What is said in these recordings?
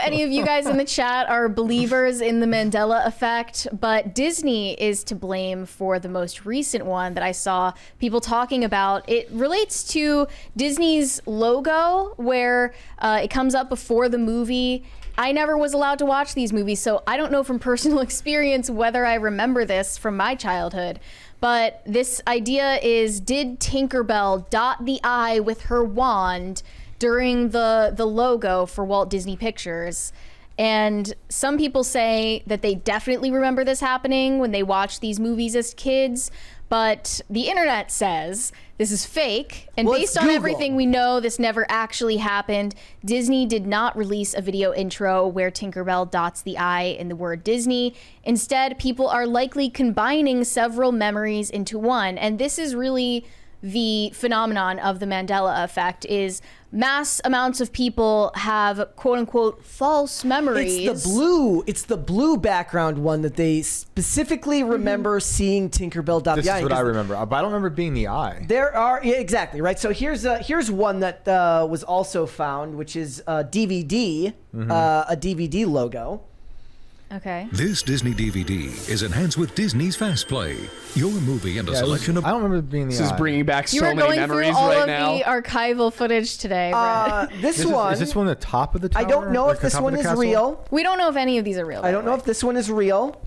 any of you guys in the chat are believers in the Mandela effect, but Disney is to blame for the most recent one that I saw people talking about. It relates to Disney's logo, where it comes up before the movie. I never was allowed to watch these movies, so I don't know from personal experience whether I remember this from my childhood. But this idea is, did Tinkerbell dot the I with her wand during the logo for Walt Disney Pictures? And some people say that they definitely remember this happening when they watched these movies as kids, but the internet says this is fake, and based on everything we know, this never actually happened. Disney did not release a video intro where Tinkerbell dots the I in the word Disney. Instead, people are likely combining several memories into one, and this is really the phenomenon of the Mandela effect, is mass amounts of people have quote unquote false memories. It's the blue background one that they specifically remember seeing Tinkerbell dot the I. This is what I remember, but I don't remember being the I. There are, yeah, exactly, right? So here's one that was also found, which is a DVD logo. Okay. This Disney DVD is enhanced with Disney's Fast Play. Your movie and a selection of... I don't remember being the This is bringing back so many memories all right of now. the archival footage today, Brett. Is this one the top of the tower? I don't know if this one is real. We don't know if any of these are real. I don't know if this one is real.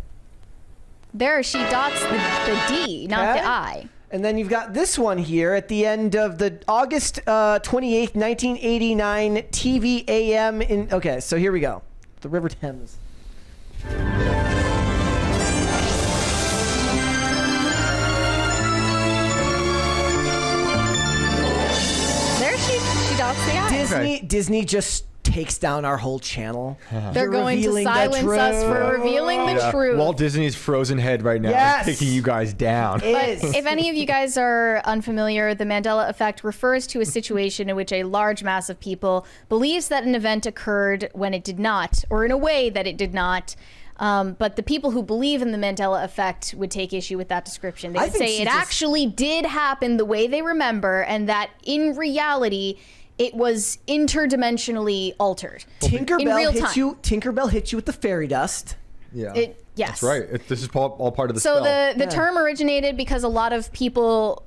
There, she dots the D, not the I. And then you've got this one here at the end of the August 28th, 1989 TV AM in... Okay, so here we go. The River Thames. There she dots the I. Disney just takes down our whole channel. They're going to silence us for revealing the truth. Walt Disney's frozen head right now is taking you guys down. But if any of you guys are unfamiliar, the Mandela effect refers to a situation in which a large mass of people believes that an event occurred when it did not, or in a way that it did not. But the people who believe in the Mandela effect would take issue with that description. They would say it actually did happen the way they remember, and that in reality, it was interdimensionally altered. Tinkerbell hits you with the fairy dust. Yeah. Yes. That's right. This is all part of the spell. So the term originated because a lot of people,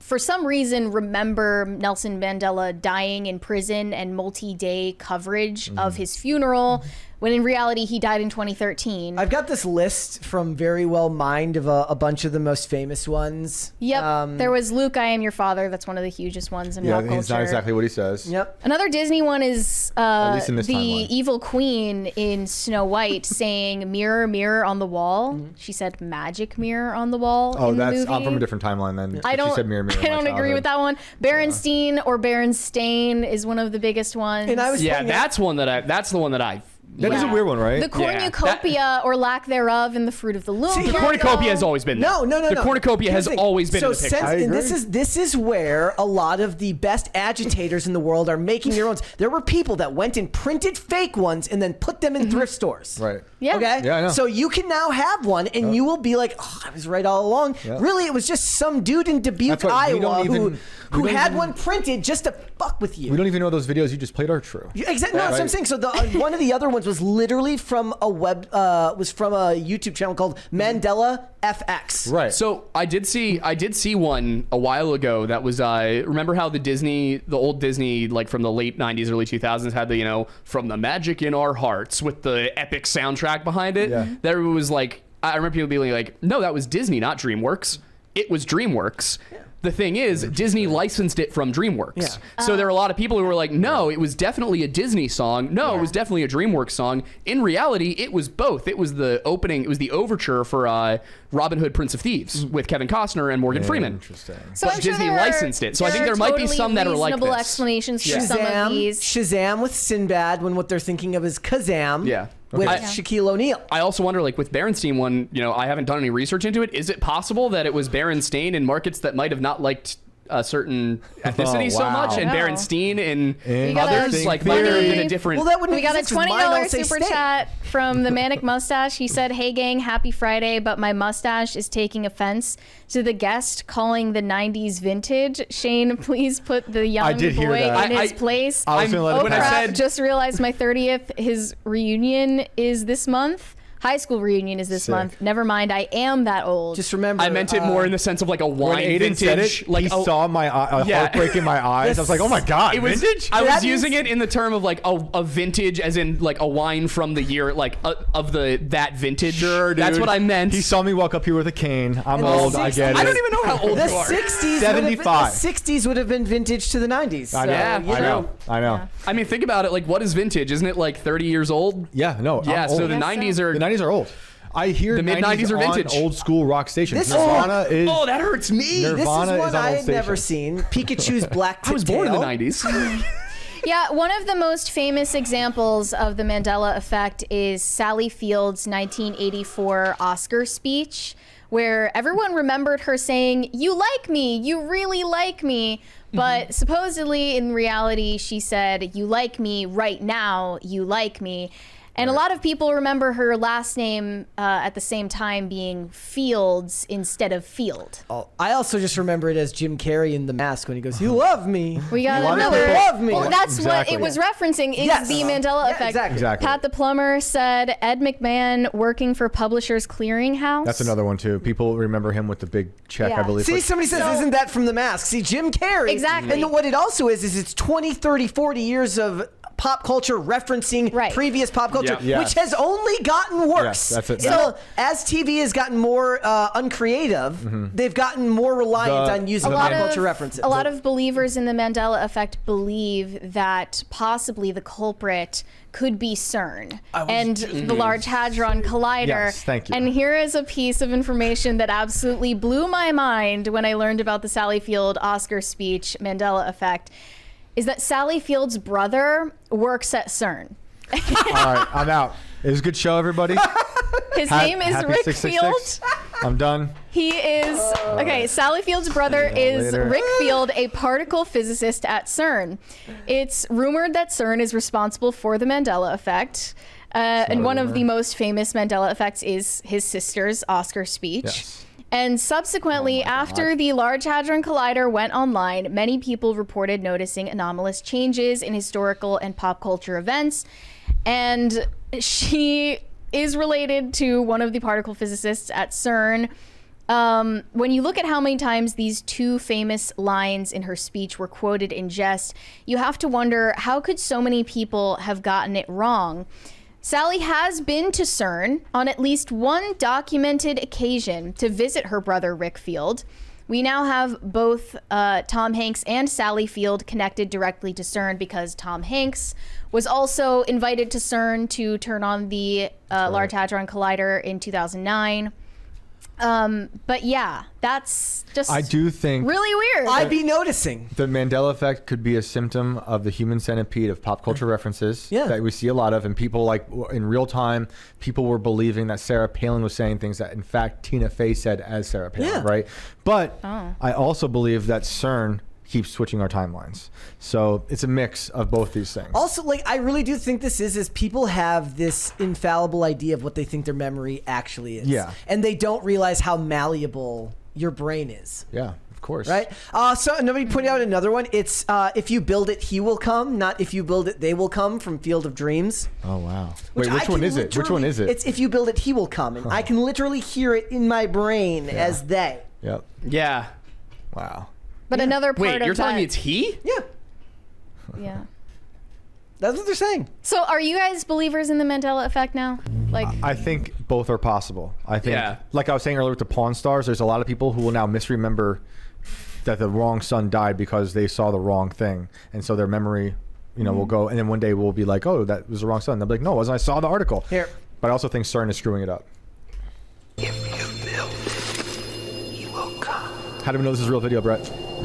for some reason, remember Nelson Mandela dying in prison and multi-day coverage of his funeral, when in reality he died in 2013. I've got this list from Very Well Mind of a bunch of the most famous ones. Yep. There was Luke, I Am Your Father. That's one of the hugest ones in pop culture. That's not exactly what he says. Yep. Another Disney one is the timeline. evil queen in Snow White saying "Mirror, mirror on the wall." She said "magic mirror on the wall." Oh, in the movie. I'm from a different timeline then. I don't. She said mirror, mirror I don't agree with that one. Berenstein or Berenstain is one of the biggest ones. And I was that's the one that I. That is a weird one, right? The cornucopia or lack thereof in the Fruit of the Loom. The cornucopia has always been there. No. The cornucopia has always been in the picture. And this is where a lot of the best agitators in the world are making their own. There were people that went and printed fake ones and then put them in thrift stores. Right. Yeah. Okay? Yeah, I know. So you can now have one and you will be like, oh, I was right all along. Yep. Really, it was just some dude in Dubuque, Iowa who had one printed just to fuck with you. We don't even know those videos you just played are true. Exactly. No, that's what I'm saying. So one of the other ones was literally from a YouTube channel called Mandela FX. Right. So I did see one a while ago that was remember how the old Disney, like from the late 90s, early 2000s, had the From the Magic in Our Hearts with the epic soundtrack behind it. Yeah. There was like, I remember people being like, no, that was Disney, not DreamWorks. It was DreamWorks. Yeah. The thing is, Disney licensed it from DreamWorks. Yeah. So there are a lot of people who were like, no, it was definitely a Disney song. No, it was definitely a DreamWorks song. In reality, it was both. It was the opening, it was the overture for Robin Hood, Prince of Thieves with Kevin Costner and Morgan Freeman. Interesting. So but Disney licensed it. So I think there might be some that are like this. Reasonable explanations for some of these. Shazam with Sinbad when what they're thinking of is Kazam. Yeah. With Shaquille O'Neal. I also wonder, like with Berenstein one, I haven't done any research into it. Is it possible that it was Berenstain in markets that might have not liked a certain ethnicity Oh, so wow. much, and No. Berenstein and We got others a like might have funny- been a different. Well, that wouldn't We make got a sense 'cause mine all $20 say super state. chat from the Manic Mustache. He said, "Hey gang, happy Friday, but my mustache is taking offense to the guest calling the 90s vintage. Shane, please put the young did hear boy that. in I- his place." I was gonna let it Oh when I crap, said- just realized my 30th, his reunion is this month. High school reunion is this Sick. month. Never mind, I am that old. Just remember. I meant it more in the sense of like a When wine Aiden said vintage, it, like he saw my Yeah. heartbreak in my eyes. I was like, oh my god, it was vintage. I That was using means- it in the term of like a vintage, as in like a wine from the year, like of that vintage. Sure, That's dude. what I meant. He saw me walk up here with a cane. I'm And the old. I 60s get it. I don't even know how old The you are. 60s 75. The 60s would have been vintage to the 90s. I know. Yeah, you I know. I know. I mean, think about it. Like, what is vintage? Isn't it like 30 years old? Yeah. No. Yeah. I'm So old. the Yes, 90s are. The 90s are old. I hear The mid-90s are on vintage. old school rock stations. This- Nirvana is. Oh, that hurts me. Nirvana This is is one on I old had never stations. seen. Pikachu's black I was born in the tail. 90s. Yeah, one of the most famous examples of the Mandela effect is Sally Field's 1984 Oscar speech, where everyone remembered her saying, "You like me, you really like me." But supposedly, in reality, she said, "You like me right now, you like me." And a lot of people remember her last name at the same time being Fields instead of Field. Oh, I also just remember it as Jim Carrey in The Mask when he goes, "You love me." We got A lot of another. people love me. Well, that's Exactly. what it was referencing is Yes. the Mandela Yeah, effect. exactly. Pat the plumber said Ed McMahon working for Publishers Clearinghouse. That's another one too. People remember him with the big check, Yeah. I believe. See, Like- somebody says, So- isn't that from The Mask? See, Jim Carrey. Exactly. And what it also is it's 20, 30, 40 years of pop culture referencing Right. previous pop culture, Yeah. which Yes. has only gotten worse. Yes, that's it. So as TV has gotten more uncreative, they've gotten more reliant The- on using a pop lot culture references. A lot of believers in the Mandela effect believe that possibly the culprit could be CERN and the Large Hadron Collider. Yes, thank you. And here is a piece of information that absolutely blew my mind when I learned about the Sally Field Oscar speech Mandela effect, is that Sally Field's brother works at CERN. All right, I'm out. It was a good show, everybody. His name is Happy Rick 666. Field. I'm done. He is okay. Sally Field's brother is later. Rick Field, a particle physicist at CERN. It's rumored that CERN is responsible for the Mandela effect, and one of the most famous Mandela effects is his sister's Oscar speech. Yes. And subsequently, after the Large Hadron Collider went online, many people reported noticing anomalous changes in historical and pop culture events. And she is related to one of the particle physicists at CERN. When you look at how many times these two famous lines in her speech were quoted in jest, you have to wonder, how could so many people have gotten it wrong? Sally has been to CERN on at least one documented occasion to visit her brother Rick Field. We now have both Tom Hanks and Sally Field connected directly to CERN because Tom Hanks was also invited to CERN to turn on the Large Hadron Collider in 2009. But yeah, that's just I do think really weird. I'd be noticing. the Mandela effect could be a symptom of the human centipede of pop culture references Yeah. that we see a lot of, and people like in real time, people were believing that Sarah Palin was saying things that in fact Tina Fey said as Sarah Palin, Yeah. right? But Oh. I also believe that CERN keeps switching our timelines, so it's a mix of both these things. Also, like, I really do think this is people have this infallible idea of what they think their memory actually is. Yeah. And they don't realize how malleable your brain is. Yeah, of course. Right? So nobody pointed out another one. It's if you build it, he will come, not if you build it, they will come, from Field of Dreams. Oh wow. Wait, I which one can is it? Which one literally- is it? It's if you build it, he will come. And I can literally hear it in my brain as they. Yep. Yeah. Wow. but another part Wait, of you're telling that, me it's he? Yeah. yeah. That's what they're saying. So are you guys believers in the Mandela effect now? Like, I think both are possible. I think, Yeah. like I was saying earlier with the Pawn Stars, there's a lot of people who will now misremember that the wrong son died because they saw the wrong thing, and so their memory, will go. And then one day we'll be like, "Oh, that was the wrong son." They'll be like, "No, it wasn't. I saw the article." Here. But I also think CERN is screwing it up. If you build it, he will come. How do we know this is a real video, Brett?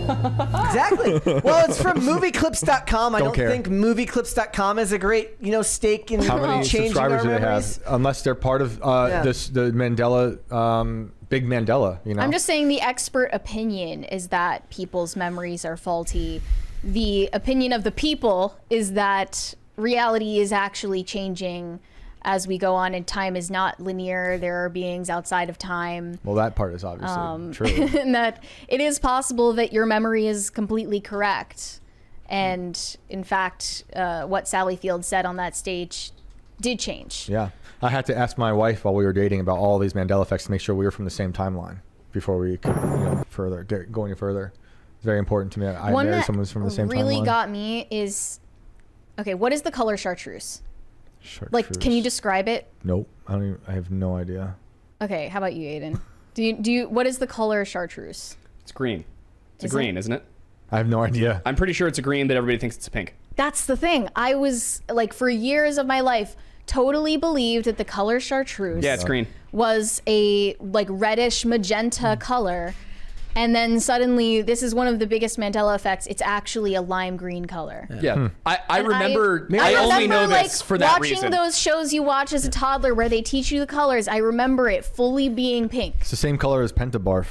Exactly. Well, it's from movieclips.com. I Don't don't care. think movieclips.com is a great, stake in How many changing subscribers our do they memories. have? Unless they're part of Yeah. the Mandela big Mandela, you know? I'm just saying the expert opinion is that people's memories are faulty. The opinion of the people is that reality is actually changing as we go on, and time is not linear. There are beings outside of time. Well, that part is obviously true. And that it is possible that your memory is completely correct. And in fact, what Sally Field said on that stage did change. Yeah. I had to ask my wife while we were dating about all these Mandela effects to make sure we were from the same timeline before we could, go any further. It's very important to me. I One married that someone who's from the same really timeline. got me is, okay, what is the color chartreuse? Like, Chartreuse. can you describe it? Nope. I have no idea. Okay, how about you, Aiden? Do you what is the color chartreuse? It's green. It's Is a green, it? isn't it? I have no idea. I'm pretty sure it's a green, but everybody thinks it's a pink. That's the thing. I was like, for years of my life, totally believed that the color chartreuse Yeah, it's green. was a like reddish magenta color. And then suddenly, this is one of the biggest Mandela effects. It's actually a lime green color. Yeah. I And remember, I only know like, this for that watching reason. those shows you watch as a toddler where they teach you the colors. I remember it fully being pink. It's the same color as Pentabarf.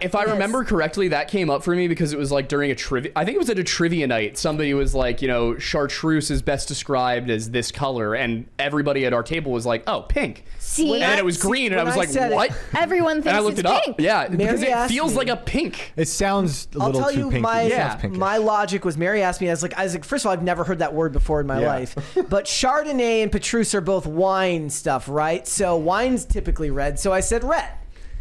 If I remember correctly, that came up for me because it was like during a trivia. I think it was at a trivia night. Somebody was like, chartreuse is best described as this color, and everybody at our table was like, "Oh, pink." See, And then it was green, and I was like, "What?" everyone And I thinks looked it's it up. pink. Yeah, because it asked feels me- like a pink. It sounds a I'll little tell too you pinky. my It sounds pinkish. my logic was Mary asked me. I was like, first of all, I've never heard that word before in my Yeah. life. But Chardonnay and Petrus are both wine stuff, right? So wine's typically red. So I said red,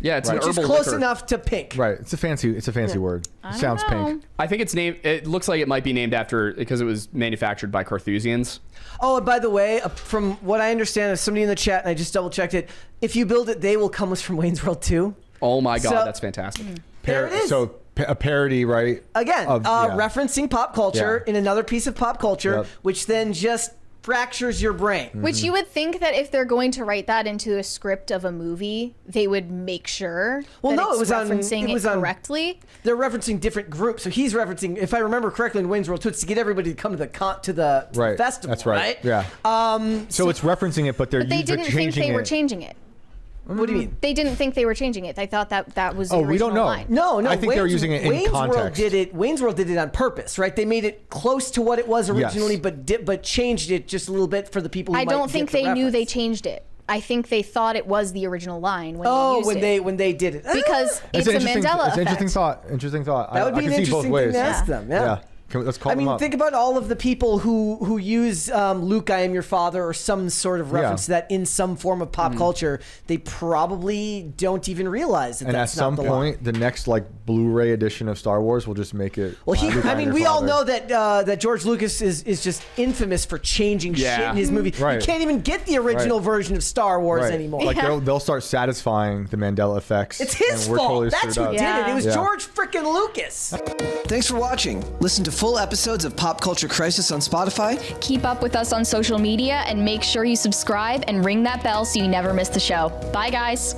Yeah, it's Right. an which is herbal close liquor. enough to pink. Right. It's a fancy word. It sounds know. pink. I think it's named. It looks like it might be named after because it was manufactured by Carthusians. Oh, and by the way, from what I understand, there's somebody in the chat, and I just double checked it. If you build it, they will come was from Wayne's World 2. Oh my god, So- that's fantastic. There it is. So a parody, right? Again, of- yeah. referencing pop culture Yeah. in another piece of pop culture, Yep. which then just fractures your brain. Which you would think that if they're going to write that into a script of a movie, they would make sure Well, that no, it's it was on- referencing it was it on- correctly. They're referencing different groups. So he's referencing, if I remember correctly, in Wayne's World 2, it's to get everybody to come to the Right. festival. That's right. Yeah. So it's referencing it, but they're But they didn't think changing they were it. changing it. What do you mean? They didn't think they were changing it. They thought that was the Oh, original we don't know. line. No. I think they were using it in Wayne's World context. Wayne's World did it on purpose, right? They made it close to what it was originally, Yes. but changed it just a little bit for the people who I might don't get think the they knew they reference. changed it. I think they thought it was the original line when Oh, they used it. when they did it. Because it's an a interesting, Mandela it's an effect. interesting thought. That would I be can an see both interesting ways. thing to ask them. Yeah. Let's call I them mean, up. think about all of the people who use Luke, I am your father, or some sort of reference to that in some form of pop culture. They probably don't even realize that And at that's some not the line. point, the next Blu-ray edition of Star Wars will just make it. Well, Luke, I am your we all father. know that George Lucas is just infamous for changing shit Yeah. in his movie. Right. You can't even get the original Right. version of Star Wars Right. anymore. Like Yeah. they'll start satisfying the Mandela effects. It's his and we're fault. Totally That's screwed who up. did it. It was Yeah. George frickin' Lucas. Thanks for watching. Listen to full episodes of Pop Culture Crisis on Spotify. Keep up with us on social media and make sure you subscribe and ring that bell so you never miss the show. Bye, guys.